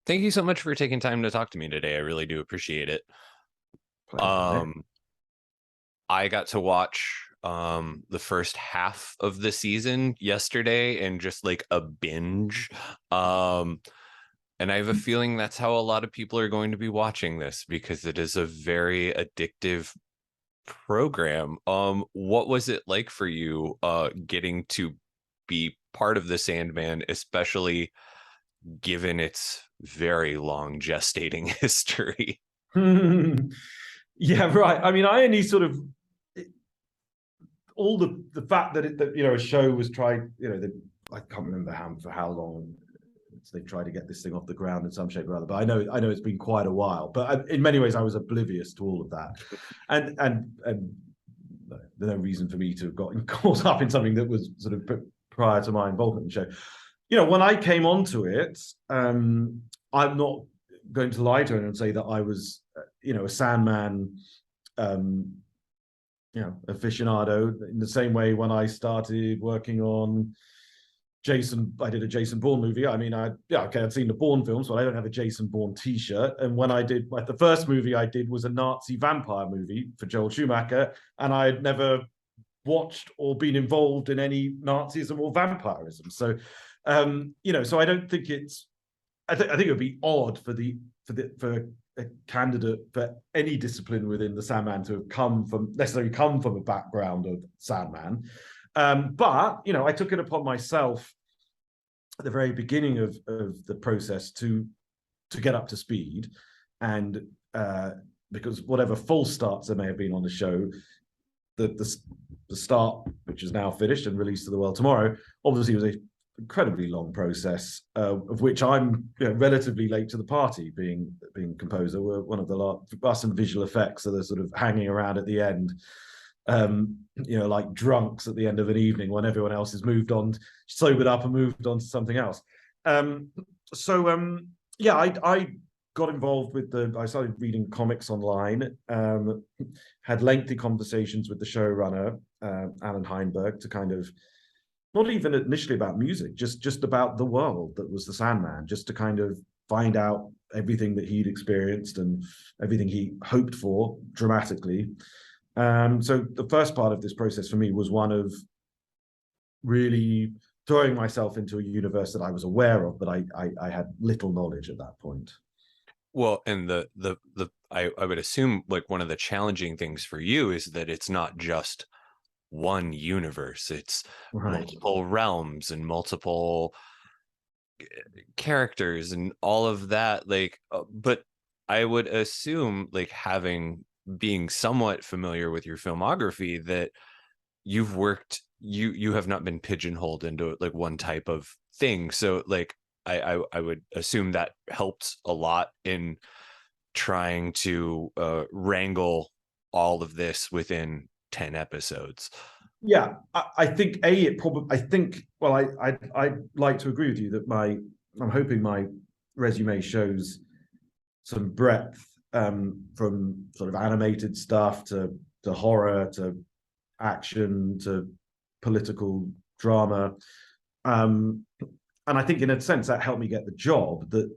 Thank you so much for taking time to talk to me today. I really do appreciate it. Pleasure, mate. Um, I got to watch the first half of the season yesterday and just like a binge. Um, and I have a feeling that's how a lot of people are going to be watching this because it is a very addictive program. What was it like for you getting to be part of the Sandman, especially given its very long gestating history? Yeah, right. I mean, I only sort of all the fact that a show was tried. I can't remember how long they tried to get this thing off the ground in some shape or other. But I know it's been quite a while. But in many ways, I was oblivious to all of that, and there's no reason for me to have gotten caught up in something that was sort of prior to my involvement in the show. When I came onto it, I'm not going to lie to her and say that I was, a Sandman, um, aficionado in the same way when I started working on I did a Jason Bourne movie. I mean, I'd seen the Bourne films, but I don't have a Jason Bourne T-shirt. And when I did, the first movie I did was a Nazi vampire movie for Joel Schumacher, and I had never watched or been involved in any Nazism or vampirism. So, so I don't think it's. I think it would be odd for a candidate for any discipline within the Sandman to have necessarily come from a background of Sandman. But I took it upon myself at the very beginning of the process to get up to speed, and because whatever false starts there may have been on the show, the start, which is now finished and released to the world tomorrow, obviously was a incredibly long process, of which I'm relatively late to the party, being composer. We're one of the us and visual effects, so they're sort of hanging around at the end, like drunks at the end of an evening when everyone else has moved on, sobered up and moved on to something else. Yeah, I got involved with I started reading comics online, had lengthy conversations with the showrunner, Alan Heinberg, to kind of, not even initially about music, just about the world that was the Sandman, just to kind of find out everything that he'd experienced and everything he hoped for dramatically. So the first part of this process for me was one of really throwing myself into a universe that I was aware of, but I had little knowledge at that point. Well, and I would assume like one of the challenging things for you is that it's not just one universe, it's Right. multiple realms and multiple characters and all of that, like but I would assume, like, being somewhat familiar with your filmography, that you have not been pigeonholed into like one type of thing. So like I would assume that helped a lot in trying to wrangle all of this within 10 episodes. Yeah, I think it probably. I think. Well, I'd like to agree with you that I'm hoping my resume shows some breadth, from sort of animated stuff to horror to action to political drama, and I think in a sense that helped me get the job. That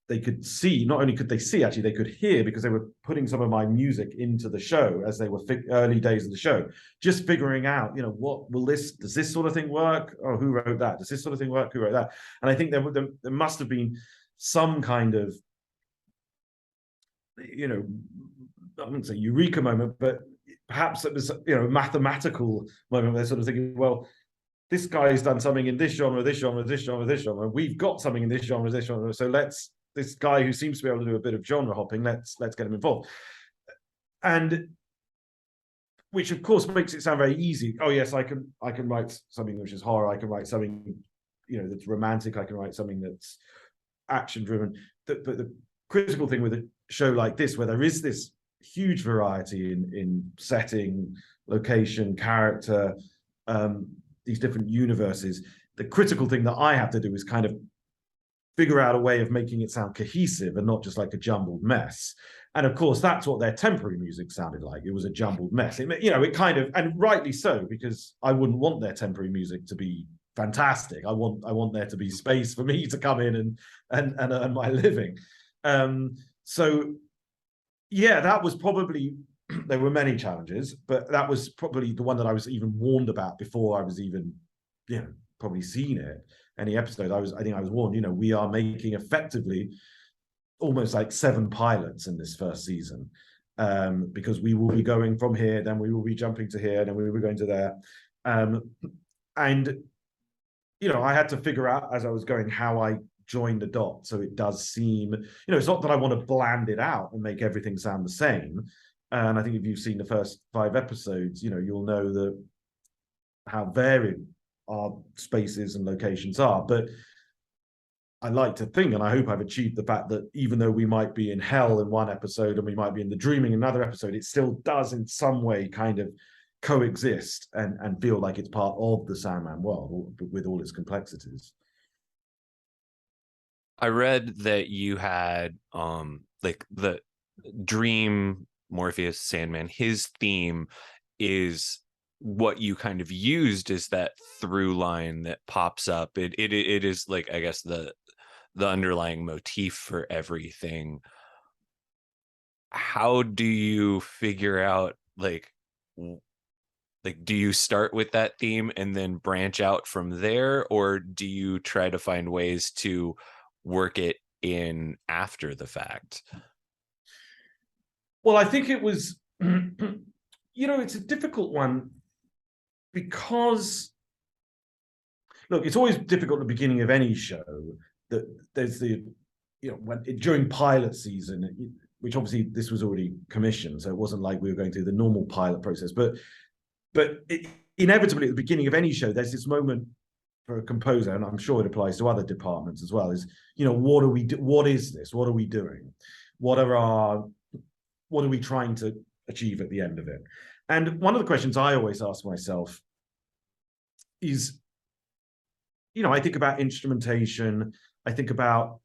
they could see, not only could they see, actually they could hear, because they were putting some of my music into the show as they were early days of the show, just figuring out, what does this sort of thing work? Oh, who wrote that? Does this sort of thing work? Who wrote that? And I think there must have been some kind of, I wouldn't say eureka moment, but perhaps it was, a mathematical moment where they're sort of thinking, well, this guy's done something in this genre, this genre, this genre, this genre. We've got something in this genre, this genre. So this guy who seems to be able to do a bit of genre hopping, let's get him involved. And which of course makes it sound very easy. Oh yes, I can write something which is horror. I can write something, that's romantic. I can write something that's action driven. But the critical thing with a show like this, where there is this huge variety in setting, location, character, these different universes, the critical thing that I have to do is kind of figure out a way of making it sound cohesive and not just like a jumbled mess. And of course, that's what their temporary music sounded like. It was a jumbled mess. It kind of, and rightly so, because I wouldn't want their temporary music to be fantastic. I want there to be space for me to come in and earn my living. So yeah, that was probably, there were many challenges, but that was probably the one that I was even warned about before I was even, probably seen it. Any episode, I think I was warned, we are making effectively almost like 7 pilots in this first season, because we will be going from here, then we will be jumping to here, then we will be going to there. And, I had to figure out as I was going how I join the dots. So it does seem, it's not that I want to bland it out and make everything sound the same. And I think if you've seen the first 5 episodes, you'll know that how varied our spaces and locations are. But I like to think, and I hope I've achieved the fact that even though we might be in hell in one episode and we might be in the dreaming in another episode, it still does in some way kind of coexist and feel like it's part of the Sandman world with all its complexities. I read that you had like the Dream, Morpheus, Sandman, his theme is what you kind of used as that through line that pops up. It is like, I guess, the underlying motif for everything. How do you figure out like do you start with that theme and then branch out from there, or do you try to find ways to work it in after the fact? Well, I think it was, it's a difficult one because, look, it's always difficult at the beginning of any show that there's the, during pilot season, which obviously this was already commissioned, so it wasn't like we were going through the normal pilot process, but inevitably at the beginning of any show, there's this moment for a composer, and I'm sure it applies to other departments as well, is, what are we what is this? What are we doing? What are we trying to achieve at the end of it? And one of the questions I always ask myself is, I think about instrumentation, I think about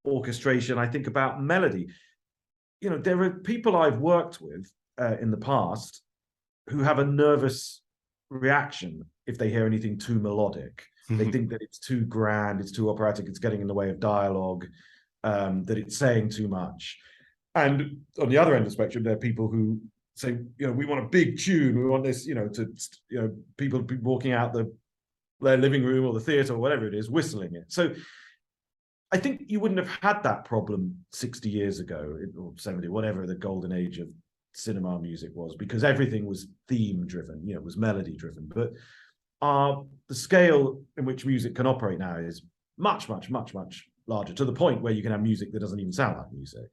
orchestration, I think about melody. There are people I've worked with in the past who have a nervous reaction if they hear anything too melodic. They think that it's too grand, it's too operatic, it's getting in the way of dialogue, that it's saying too much. And on the other end of the spectrum, there are people who say, we want a big tune, we want this, people walking out their living room or the theater or whatever it is, whistling it. So I think you wouldn't have had that problem 60 years ago or 70, whatever the golden age of cinema music was, because everything was theme driven, it was melody driven. But the scale in which music can operate now is much, much, much, much larger, to the point where you can have music that doesn't even sound like music.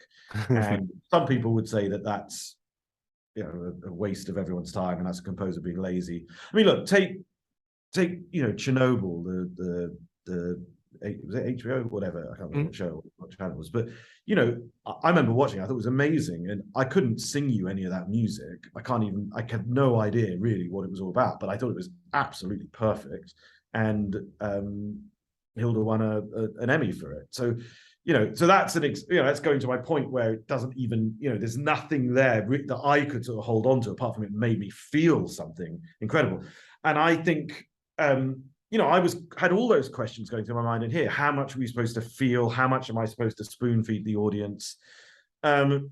And some people would say that that's a waste of everyone's time, and that's a composer being lazy. I mean, look, take Chernobyl, the was it HBO, whatever, I can't remember what show, what channel it was, but I remember watching, I thought it was amazing, and I couldn't sing you any of that music. I had no idea really what it was all about, but I thought it was absolutely perfect. And Hilda won an Emmy for it. So so that's that's going to my point where it doesn't even, there's nothing there that I could sort of hold on to apart from it made me feel something incredible. And I think I had all those questions going through my mind in here. How much are we supposed to feel? How much am I supposed to spoon feed the audience? And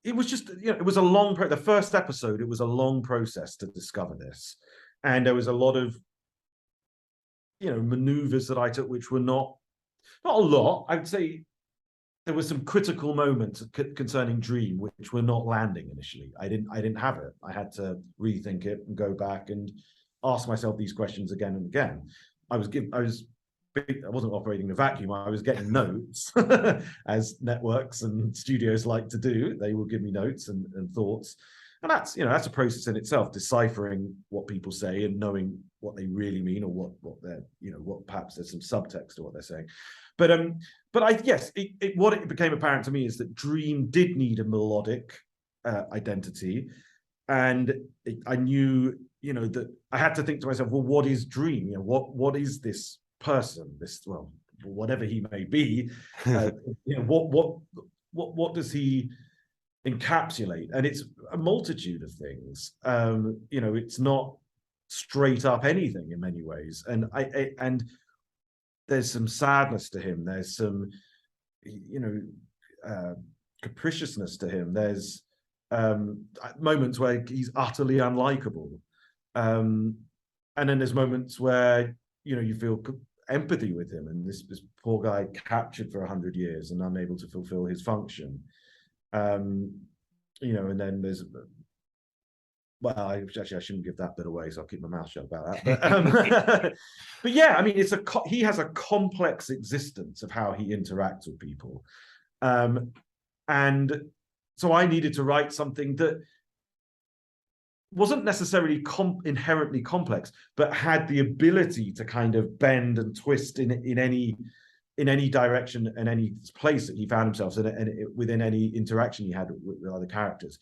it was just, it was a long, the first episode, it was a long process to discover this. And there was a lot of, maneuvers that I took, which were not a lot. I would say there were some critical moments concerning Dream, which were not landing initially. I didn't have it. I had to rethink it and go back and ask myself these questions again and again. I wasn't operating in a vacuum. I was getting notes, as networks and studios like to do. They will give me notes and thoughts. And that's a process in itself, deciphering what people say and knowing what they really mean, or what they're, what perhaps there's some subtext to what they're saying. But what it became apparent to me is that Dream did need a melodic identity. And I knew, that I had to think to myself, well, what is Dream? What is this person? Whatever he may be, what does he encapsulate? And it's a multitude of things. It's not straight up anything in many ways. And there's some sadness to him. There's some, capriciousness to him. There's moments where he's utterly unlikable. And then there's moments where, you feel empathy with him, and this poor guy captured for 100 years and unable to fulfill his function. And then there's, well, I shouldn't give that bit away, so I'll keep my mouth shut about that. But yeah, I mean, he has a complex existence of how he interacts with people. And so I needed to write something that wasn't necessarily inherently complex, but had the ability to kind of bend and twist in any direction and any place that he found himself in, and within any interaction he had with other characters.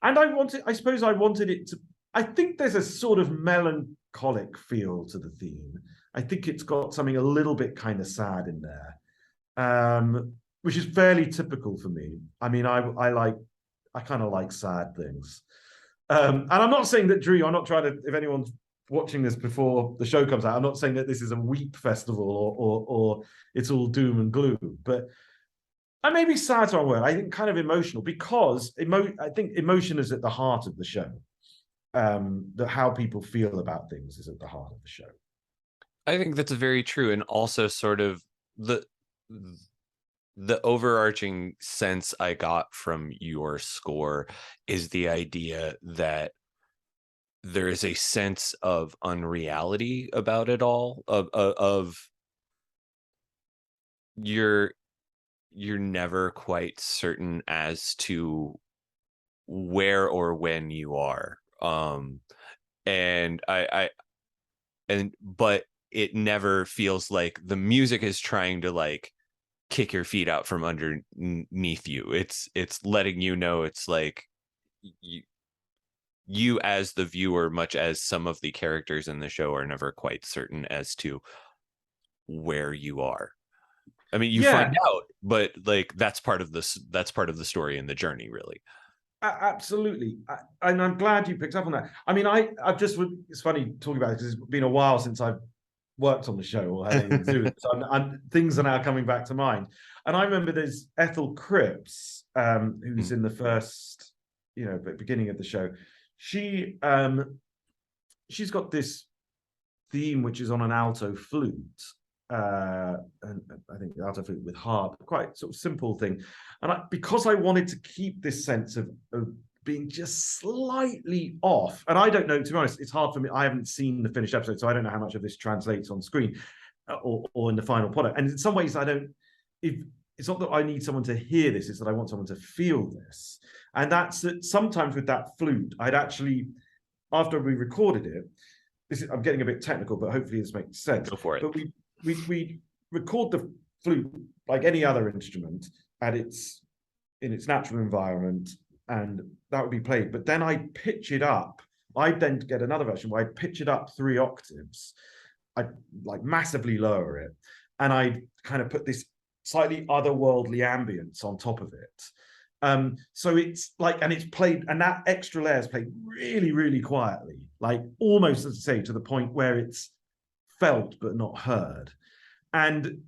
And I suppose I wanted it to, I think there's a sort of melancholic feel to the theme. I think it's got something a little bit kind of sad in there, which is fairly typical for me. I mean, I kind of like sad things. And I'm not saying that, Drew, I'm not trying to, if anyone's watching this before the show comes out, I'm not saying that this is a weep festival or it's all doom and gloom, but I may be sad's the wrong word. I think kind of emotional, because I think emotion is at the heart of the show. That how people feel about things is at the heart of the show. I think that's very true. And also sort of the overarching sense I got from your score is the idea that there is a sense of unreality about it all, of you're never quite certain as to where or when you are. But it never feels like the music is trying to like kick your feet out from underneath you. It's letting you know, it's like you as the viewer, much as some of the characters in the show, are never quite certain as to where you are. I mean, you find out, but like that's part of the story and the journey, really. Absolutely. And I'm glad you picked up on that. I mean, it's funny talking about it because it's been a while since I've worked on the show or had anything to do with it. So things are now coming back to mind. And I remember there's Ethel Cripps, who's in the first, beginning of the show. She's got this theme which is on an alto flute. And I think the alto flute with harp, quite sort of simple thing. And because I wanted to keep this sense of being just slightly off, and I don't know, to be honest, it's hard for me. I haven't seen the finished episode, so I don't know how much of this translates on screen or in the final product. And in some ways, it's not that I need someone to hear this, it's that I want someone to feel this. And that's that sometimes with that flute, I'd actually, after we recorded it, I'm getting a bit technical, but hopefully this makes sense. Go for it. But we record the flute like any other instrument in its natural environment, and that would be played. But then I'd pitch it up. I'd then get another version where I'd pitch it up 3 octaves. I'd like massively lower it, and I'd kind of put this slightly otherworldly ambience on top of it. So it's like, and it's played, and that extra layer is played really, really quietly, like almost, as I say, to the point where it's felt but not heard. And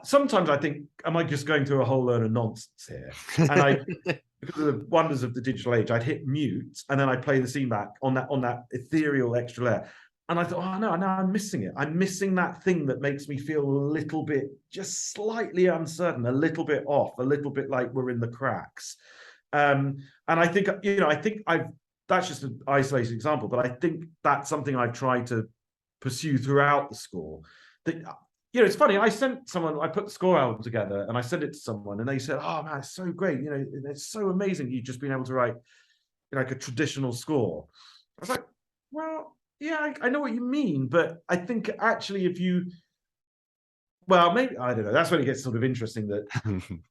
sometimes I think, am I just going through a whole load of nonsense here? And because of the wonders of the digital age, I'd hit mute and then I'd play the scene back on that ethereal extra layer. And I thought, oh no, I'm missing it. I'm missing that thing that makes me feel a little bit, just slightly uncertain, a little bit off, a little bit like we're in the cracks. And I think, that's just an isolated example, but I think that's something I've tried to pursue throughout the score. That, it's funny, I put the score album together and I sent it to someone and they said, oh man, it's so great. It's so amazing you've just been able to write like a traditional score. I was like, well, yeah, I know what you mean, but I think actually maybe, I don't know, that's when it gets sort of interesting that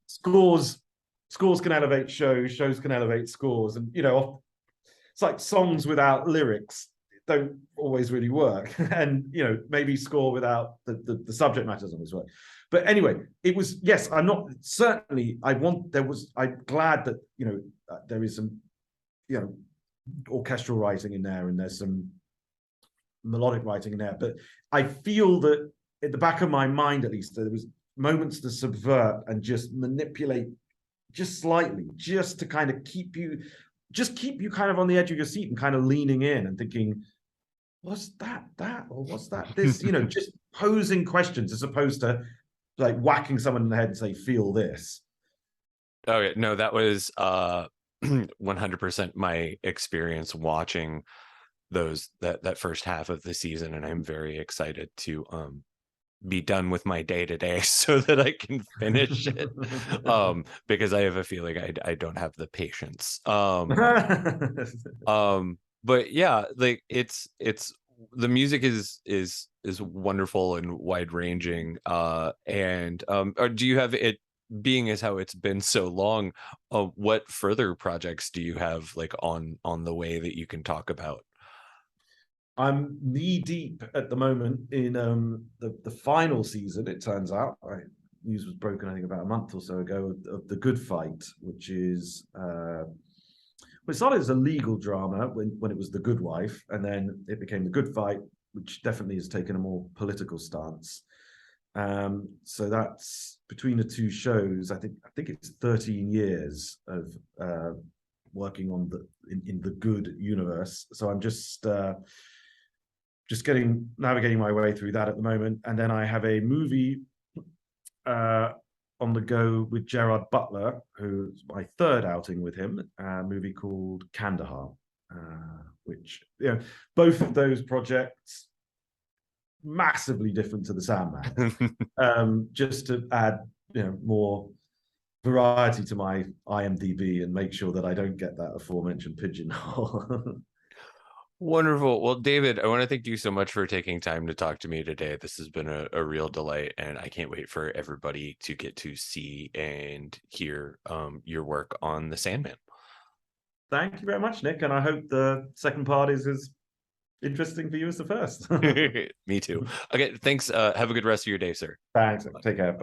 scores can elevate shows can elevate scores. And, it's like songs without lyrics don't always really work. And, maybe score without the subject matter doesn't always work. But anyway, it was, yes, I'm glad that, there is some, orchestral writing in there, and there's some melodic writing in there. But I feel that at the back of my mind, at least, there was moments to subvert and just manipulate just slightly, just to kind of keep you kind of on the edge of your seat and kind of leaning in and thinking, what's that, or what's that, this, just posing questions as opposed to like whacking someone in the head and say, feel this. Oh yeah, no, that was 100% my experience watching that first half of the season, and I'm very excited to be done with my day to day so that I can finish it. Because I have a feeling I don't have the patience. But yeah, like it's the music is wonderful and wide ranging. And or do you have it, being as how it's been so long, what further projects do you have like on the way that you can talk about? I'm knee deep at the moment in the final season. It turns out, news was broken, I think, about a month or so ago, of The Good Fight, which is it started as a legal drama when it was The Good Wife, and then it became The Good Fight, which definitely has taken a more political stance. So that's between the two shows. I think it's 13 years of working on in the good universe. So I'm just navigating my way through that at the moment. And then I have a movie on the go with Gerard Butler, who's my third outing with him, a movie called Kandahar, which, both of those projects massively different to the Sandman. Just to add, more variety to my IMDb and make sure that I don't get that aforementioned pigeonhole. Wonderful. Well, David, I want to thank you so much for taking time to talk to me today. This has been a real delight, and I can't wait for everybody to get to see and hear your work on the Sandman. Thank you very much, Nick, and I hope the second part is as interesting for you as the first. Me too. Okay, thanks. Have a good rest of your day, sir. Thanks. Take care.